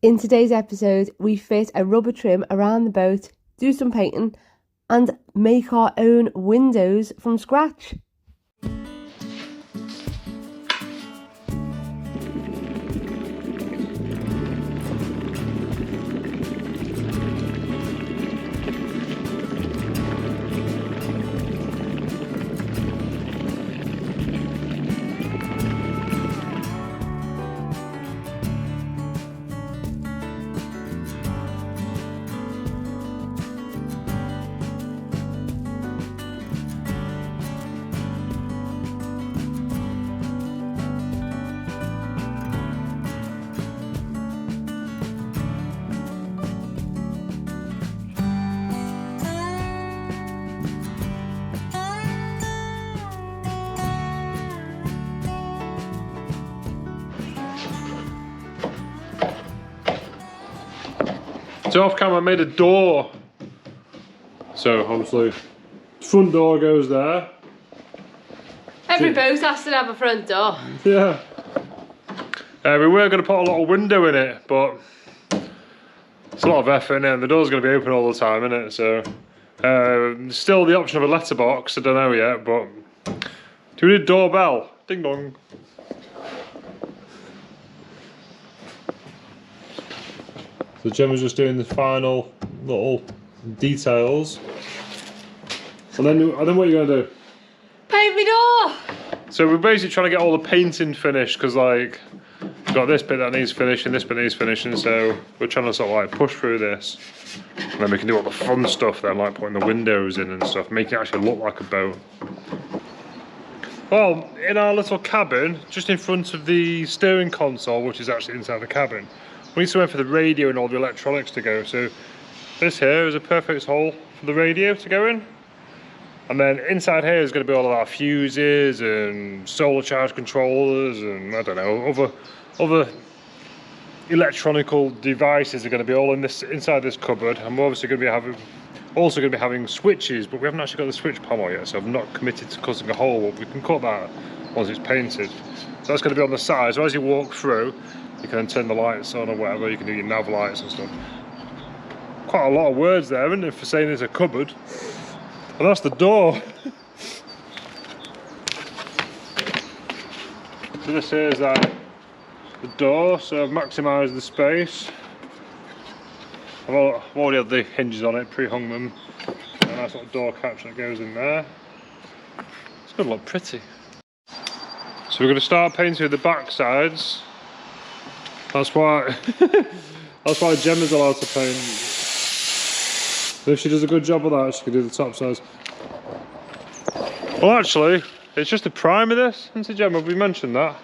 In today's episode, we fit a rubber trim around the boat, do some painting, and make our own windows from scratch. So off camera I made a door. So obviously front door goes there. Every boat has to have a front door. Yeah. We were going to put a little window in it, but it's a lot of effort in it, and the door's going to be open all the time, isn't it? So still the option of a letterbox, I don't know yet, but do we need a doorbell? Ding dong. So Gemma's just doing the final little details. And then what are you going to do? Paint me door! So we're basically trying to get all the painting finished, because like we've got this bit that needs finishing, this bit needs finishing, so we're trying to sort of like push through this. And then we can do all the fun stuff then, like putting the windows in and stuff, make it actually look like a boat. Well, in our little cabin, just in front of the steering console, which is actually inside the cabin, we need somewhere for the radio and all the electronics to go. So this here is a perfect hole for the radio to go in. And then inside here is going to be all of our fuses and solar charge controllers and I don't know, other electronical devices are going to be all in this inside this cupboard. And we're obviously going to be having switches, but we haven't actually got the switch panel yet, so I've not committed to cutting a hole, but we can cut that once it's painted. So that's going to be on the side, so as you walk through, you can then turn the lights on or whatever, you can do your nav lights and stuff. Quite a lot of words there, isn't it, for saying it's a cupboard. And that's the door. So this here is the door, so I've maximised the space. I've already had the hinges on it, pre-hung them. And a nice little door catch that goes in there. It's going to look pretty. So we're going to start painting the back sides. That's why Gemma's allowed to paint. So if she does a good job of that, she can do the top sides. Well, actually, it's just a primer this, isn't it, Gemma? We mentioned that.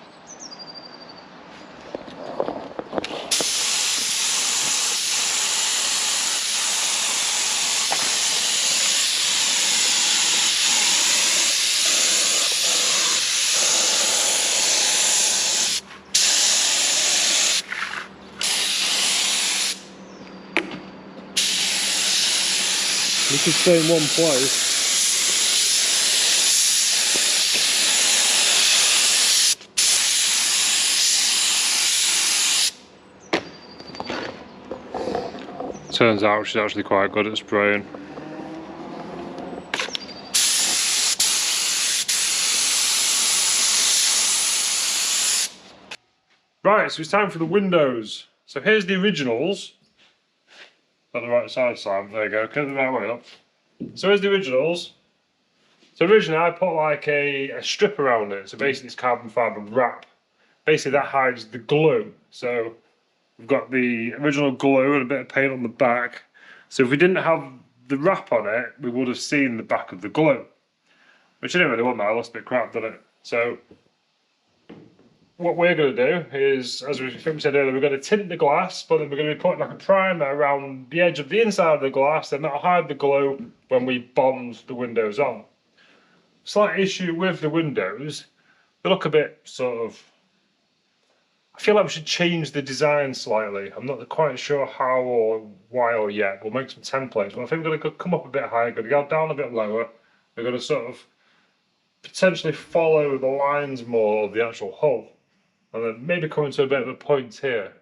We should stay in one place. Turns out she's actually quite good at spraying. Right, so it's time for the windows. So here's the originals. Got the right side slam, there you go, get the right way up. So here's the originals. So originally I put like a strip around it, so basically it's carbon fibre wrap. Basically that hides the glue. So we've got the original glue and a bit of paint on the back. So if we didn't have the wrap on it, we would have seen the back of the glue. Which I didn't really want that, it looks a bit crap, doesn't it? So what we're going to do is, as we said earlier, we're going to tint the glass, but then we're going to be putting like a primer around the edge of the inside of the glass, and that'll hide the glue when we bond the windows on. Slight issue with the windows, they look a bit sort of, I feel like we should change the design slightly. I'm not quite sure how or why or yet. We'll make some templates, but I think we're going to come up a bit higher, going to go down a bit lower. We're going to sort of potentially follow the lines more of the actual hull. And then maybe coming to a bit of a point here.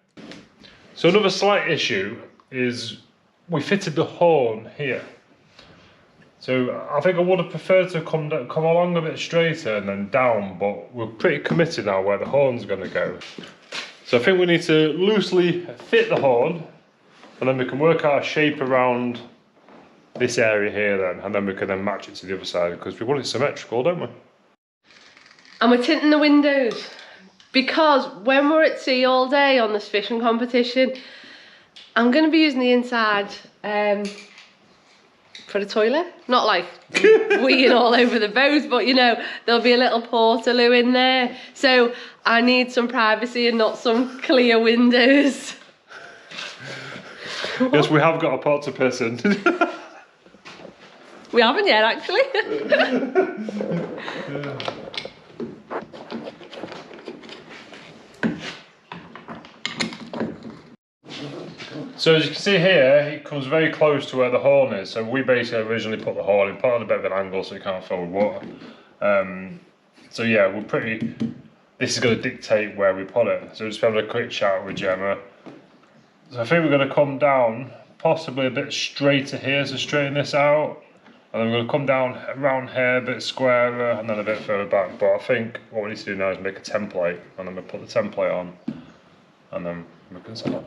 So another slight issue is we fitted the horn here. So I think I would have preferred to come along a bit straighter and then down, but we're pretty committed now where the horn's going to go. So I think we need to loosely fit the horn, and then we can work our shape around this area here then, and then we can then match it to the other side, because we want it symmetrical, don't we? And we're tinting the windows, because when we're at sea all day on this fishing competition, I'm going to be using the inside for the toilet. Not like weeing all over the boat, but you know, there'll be a little portaloo in there. So I need some privacy and not some clear windows. Yes, we have got a pot to piss in. We haven't yet, actually. Yeah. So as you can see here, it comes very close to where the horn is. So we basically originally put the horn in, put on a bit of an angle so it can't fill with water. So yeah, this is going to dictate where we put it. So just having a quick chat with Gemma. So I think we're going to come down possibly a bit straighter here, so straighten this out. And then we're going to come down around here, a bit squarer, and then a bit further back. But I think what we need to do now is make a template, and then we'll put the template on, and then we can set up.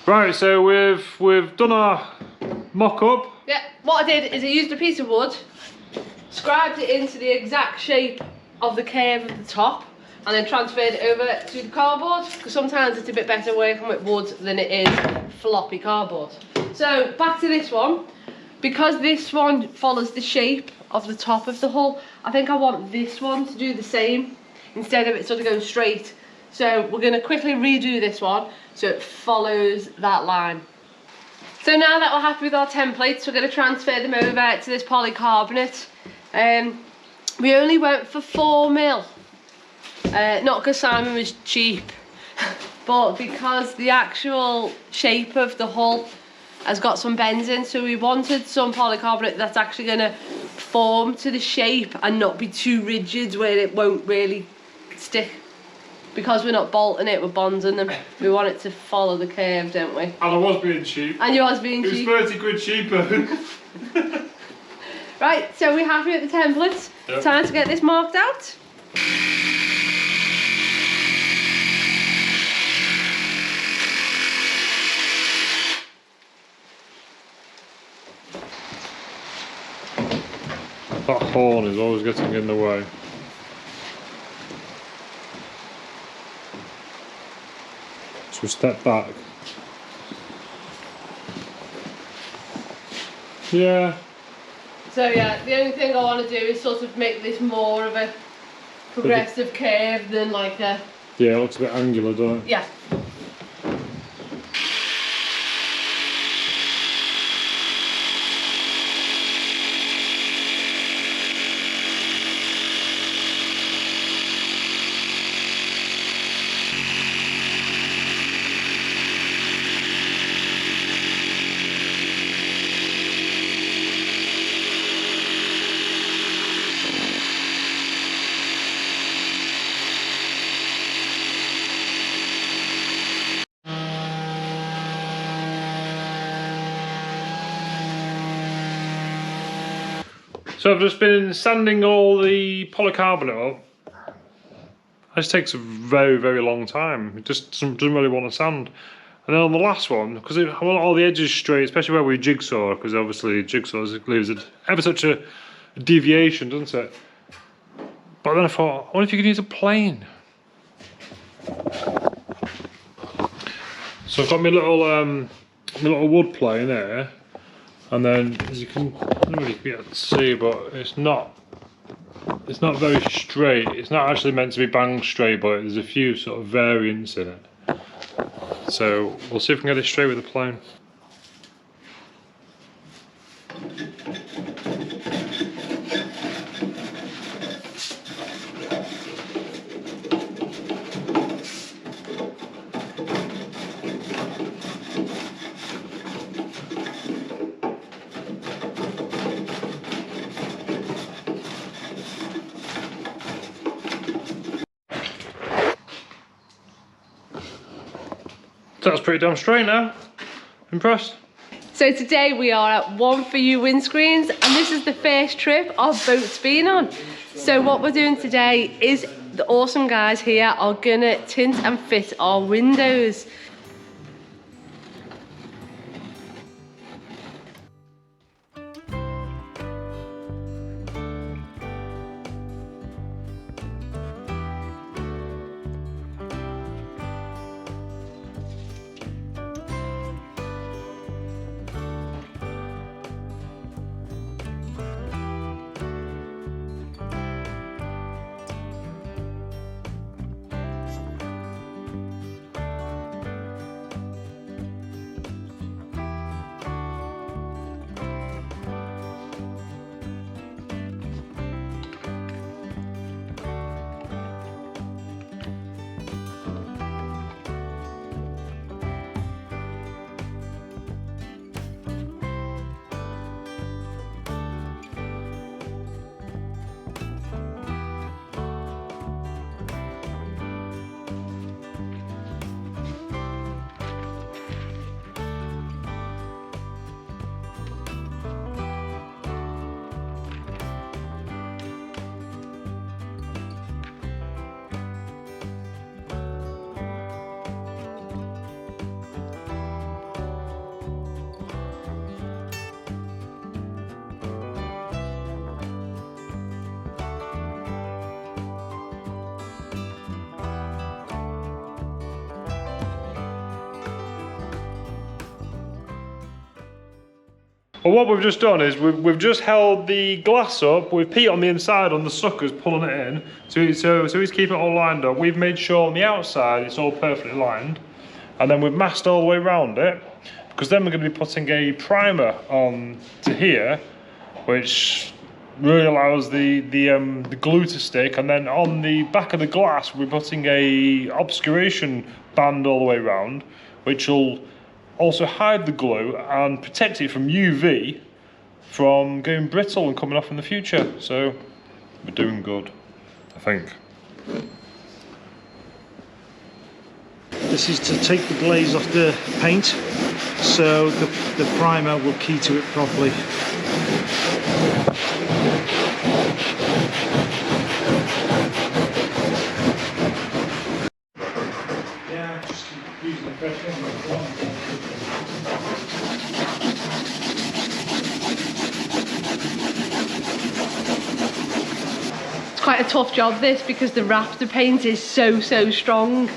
Right, so we've done our mock-up. Yeah, what I did is I used a piece of wood, scribed it into the exact shape of the curve of the top, and then transferred it over to the cardboard, because sometimes it's a bit better working with wood than it is floppy cardboard. So back to this one, because this one follows the shape of the top of the hull, I think I want this one to do the same instead of it sort of going straight. So we're going to quickly redo this one so it follows that line. So now that we're happy with our templates, we're going to transfer them over to this polycarbonate. We only went for 4mm, not because Simon was cheap, but because the actual shape of the hull has got some bends in, so we wanted some polycarbonate that's actually going to form to the shape and not be too rigid where it won't really stick. Because we're not bolting it, we're bonding them. We want it to follow the curve, don't we? And I was being cheap. And you was being cheap. It was 30 quid cheaper. Right, so we're happy with the templates. Yep. Time to get this marked out. That horn is always getting in the way. So step back. Yeah. So yeah, the only thing I want to do is sort of make this more of a progressive curve than like a... Yeah, it looks a bit angular, doesn't it? Yeah. So I've just been sanding all the polycarbonate up. This takes a very, very long time. It just doesn't really want to sand. And then on the last one, because I want all the edges straight, especially where we jigsaw, because obviously jigsaw leaves ever such a deviation, doesn't it? But then I thought, I wonder if you could use a plane. So I've got my little wood plane there. And then, as you can, I don't know if you can be able to see, but it's not very straight. It's not actually meant to be bang straight, but there's a few sort of variants in it. So we'll see if we can get it straight with the plane. So that's pretty damn straight now. Impressed? So today we are at One for U Windscreens, and this is the first trip our boat's been on. So what we're doing today is the awesome guys here are gonna tint and fit our windows. Well, what we've just done is we've just held the glass up with Pete on the inside on the suckers pulling it in, so he's keeping it all lined up. We've made sure on the outside it's all perfectly lined, and then we've masked all the way around it, because then we're going to be putting a primer on to here, which really allows the glue to stick, and then on the back of the glass we're putting a obscuration band all the way around, which will also hide the glue and protect it from UV from going brittle and coming off in the future. So we're doing good, I think. This is to take the glaze off the paint, so the primer will key to it properly. Yeah, just using the pressure. It's quite a tough job this, because the rafter paint is so strong.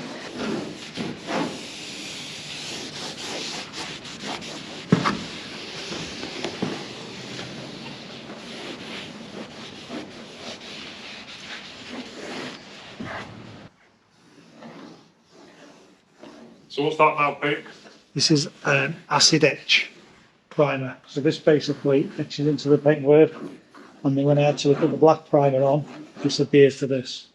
So what's that now, Pete? This is an acid etch primer. So this basically etches into the paintwork, and then when I actually put the black primer on, it just adheres to this.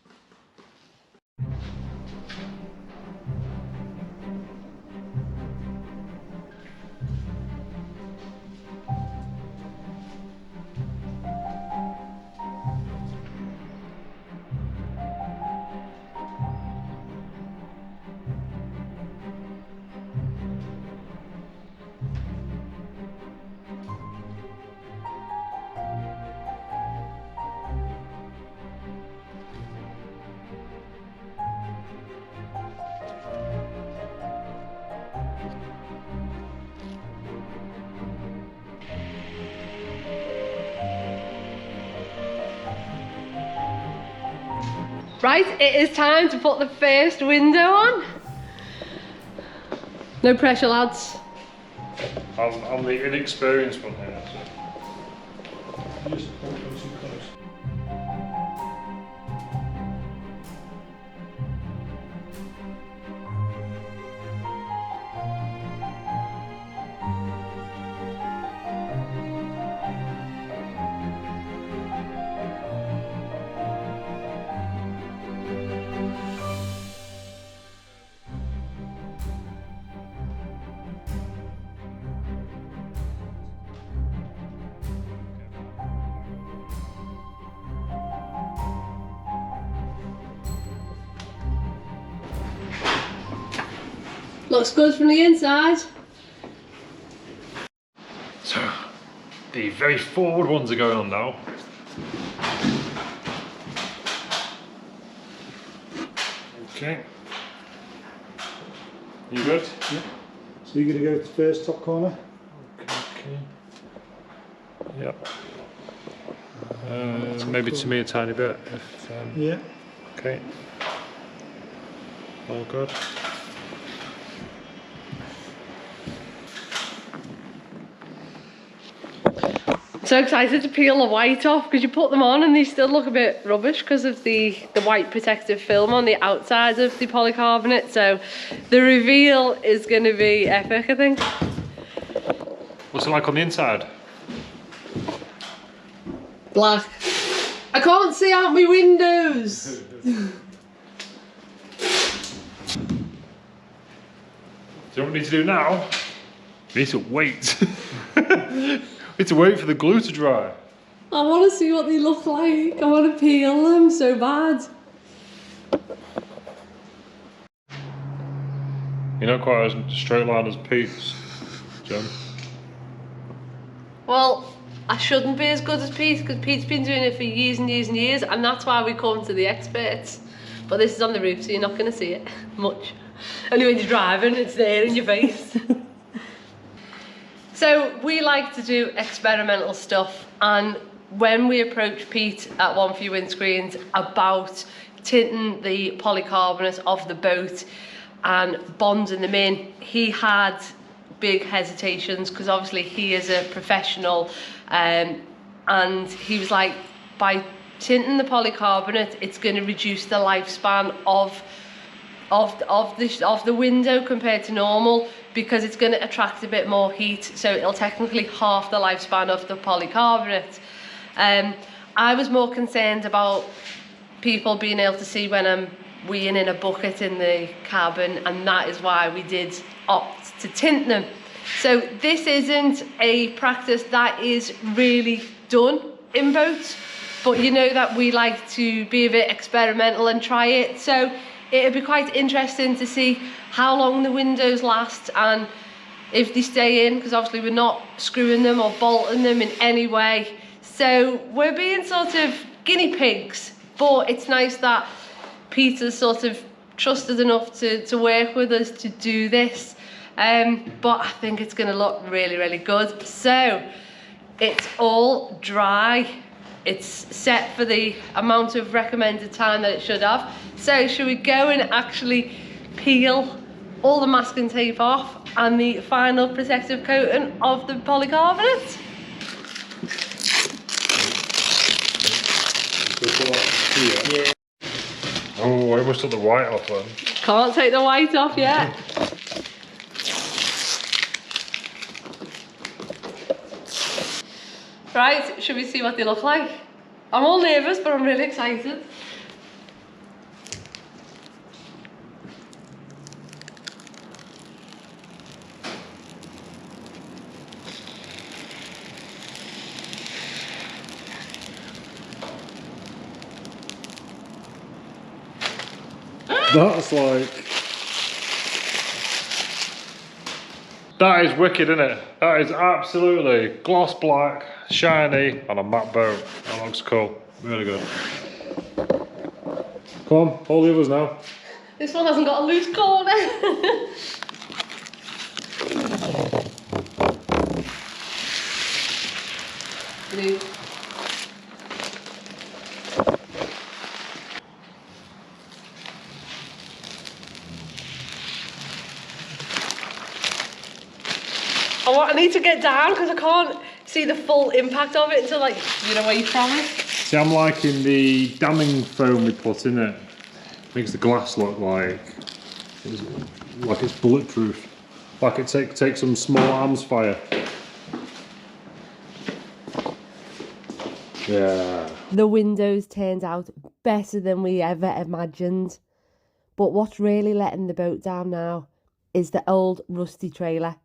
Right, it is time to put the first window on. No pressure, lads. I'm the inexperienced one here. Just hold those too close. Looks good from the inside. So, the very forward ones are going on now. Okay. You good? Yeah. So you're going to go to the first top corner? Okay. Yep. Maybe to me a tiny bit. If, Yeah. Okay. All good. So excited to peel the white off because you put them on and they still look a bit rubbish because of the white protective film on the outside of the polycarbonate. So the reveal is going to be epic, I think. What's it like on the inside? Black. I can't see out my windows. Do you know what we need to do now? We need to wait. We need to wait for the glue to dry. I want to see what they look like. I want to peel them so bad. You're not quite as straight line as Pete's, Jen. Well, I shouldn't be as good as Pete because Pete's been doing it for years and years and years, and that's why we come to the experts. But this is on the roof, so you're not going to see it much. Only when you're driving, it's there in your face. So we like to do experimental stuff, and when we approached Pete at One for U Windscreens about tinting the polycarbonate of the boat and bonding them in, he had big hesitations because obviously he is a professional, and he was like, by tinting the polycarbonate, it's going to reduce the lifespan of the window compared to normal, because it's going to attract a bit more heat, so it'll technically half the lifespan of the polycarbonate. I was more concerned about people being able to see when I'm weeing in a bucket in the cabin, and that is why we did opt to tint them. So this isn't a practice that is really done in boats, but you know that we like to be a bit experimental and try it. So it'd be quite interesting to see how long the windows last and if they stay in, because obviously we're not screwing them or bolting them in any way. So we're being sort of guinea pigs, but it's nice that Peter's sort of trusted enough to work with us to do this. But I think it's going to look really, really good. So it's all dry. It's set for the amount of recommended time that it should have. So should we go and actually peel all the masking tape off and the final protective coating of the polycarbonate? Yeah. Oh, I almost took the white off then. Can't take the white off yet. Right, should we see what they look like? I'm all nervous, but I'm really excited. That's like... That is wicked, isn't it? That is absolutely gloss black, shiny, on a matte boat. That looks cool. Really good. Come on, hold the others now. This one hasn't got a loose corner. Blue. I need to get down because I can't see the full impact of it until, like, you're away from it. See, I'm liking the damming foam we put in it. Makes the glass look like it's bulletproof. Like it takes some small arms fire. Yeah. The windows turned out better than we ever imagined. But what's really letting the boat down now is the old rusty trailer.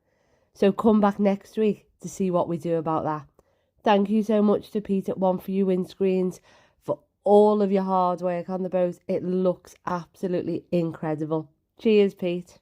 So come back next week to see what we do about that. Thank you so much to Pete at One for U Windscreens for all of your hard work on the boat. It looks absolutely incredible. Cheers, Pete.